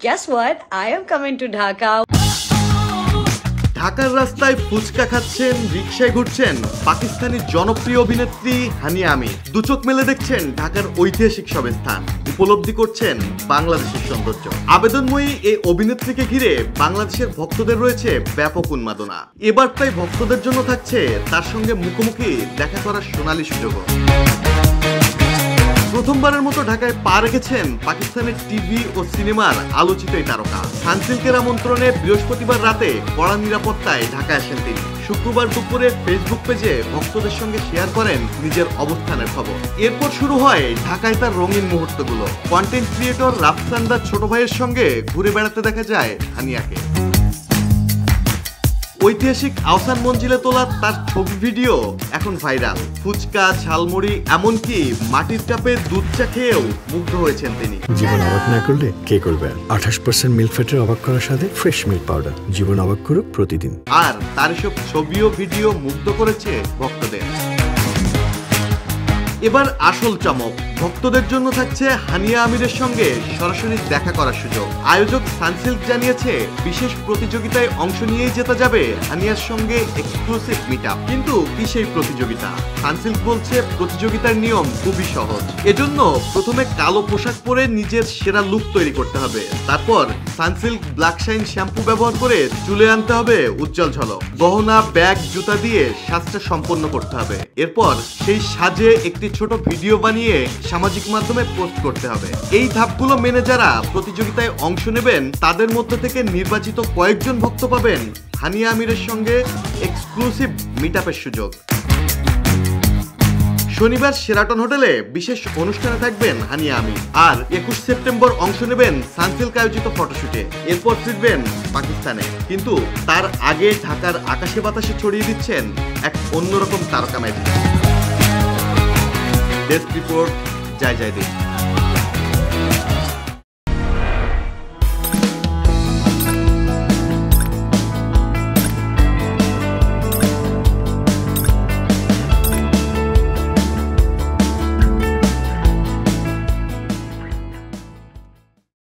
Guess what? I am coming to Dhaka. ঢাকার রাস্তায় ফুচকা খাচ্ছেন, রিকশায় ঘুরছেন পাকিস্তানি জনপ্রিয় অভিনেত্রী হানিয়া আমির। দুচোখ মেলে দেখছেন ঢাকার ঐতিহাসিক সব স্থান, উপলব্ধি করছেন বাংলাদেশের সৌন্দর্য। আবেদনময়ী এই অভিনেত্রীকে ঘিরে বাংলাদেশের ভক্তদের রয়েছে ব্যাপক উন্মাদনা। এবার তাই ভক্তদের জন্য থাকছে তার সঙ্গে মুখোমুখি দেখা করার সোনালী সুযোগও। প্রথমবারের মতো ঢাকায় পা রেখেছেন পাকিস্তানের টিভি ও সিনেমার আলোচিত এই তারকা। সানসিল্কের আমন্ত্রণে বৃহস্পতিবার রাতে কড়া নিরাপত্তায় ঢাকায় আসেন তিনি। শুক্রবার দুপুরে ফেসবুক পেজে ভক্তদের সঙ্গে শেয়ার করেন নিজের অবস্থানের খবর। এরপর শুরু হয় ঢাকায় তার রঙিন মুহূর্তগুলো। কন্টেন্ট ক্রিয়েটর রাফসান্দার ছোট ভাইয়ের সঙ্গে ঘুরে বেড়াতে দেখা যায় হানিয়াকে। ঐতিহাসিক আহসান মঞ্জিলে তোলা তার ছবি ভিডিও এখন ভাইরাল। ফুচকা, ঝালমুড়ি, এমনকি মাটির কাপে দুধ চা খেয়েও মুগ্ধ হয়েছেন তিনি। জীবন অবাক না করলে কে করবে? 28% মিল্ক ফ্যাটের অবাক করার সাথে ফ্রেশ মিল্ক পাউডার। জীবন অবাক করুক প্রতিদিন। আর তার এসব ছবি ও ভিডিও মুগ্ধ করেছে ভক্তদের। এবার আসল চমক, ভক্তদের জন্য থাকছে হানিয়া আমিরের সঙ্গে সরাসরি দেখা করার সুযোগ। আয়োজক সানসিল্ক জানিয়েছে বিশেষ প্রতিযোগিতায় অংশ নিয়েই জেতা যাবে হানিয়ার সঙ্গে এক্সক্লুসিভ মিটআপ। কিন্তু কি সেই প্রতিযোগিতা? সানসিল্ক বলছে প্রতিযোগিতার নিয়ম খুবই সহজ। এজন্য প্রথমে কালো পোশাক পরে নিজের সেরা লুক তৈরি করতে হবে। তারপর সানসিল্ক ব্ল্যাক শাইন শ্যাম্পু ব্যবহার করে চুলে আনতে হবে উজ্জ্বল ঝলক। গহনা, ব্যাগ, জুতা দিয়ে সাজটা সম্পন্ন করতে হবে। এরপর সেই সাজে একটি ছোট ভিডিও বানিয়ে সামাজিক মাধ্যমে পোস্ট করতে হবে। এই ধাপগুলো মেনে যারা প্রতিযোগিতায় অংশ নেবেন তাদের মধ্য থেকে নির্বাচিত কয়েকজন ভক্ত পাবেন হানিয়া আমিরের সঙ্গে এক্সক্লুসিভ মিটআপের সুযোগ। শনিবার শেরাটন হোটেলে বিশেষ অনুষ্ঠানে থাকবেন হানিয়া আমির। আর 21 সেপ্টেম্বর অংশ নেবেন সানসিল্ক আয়োজিত ফটোশুটে। এরপর ফিরবেন পাকিস্তানে। কিন্তু তার আগে ঢাকার আকাশে বাতাসে ছড়িয়ে দিচ্ছেন এক অন্যরকম তারকা ম্যাজিক। ডেস্ক রিপোর্ট, জয় জয় দেব।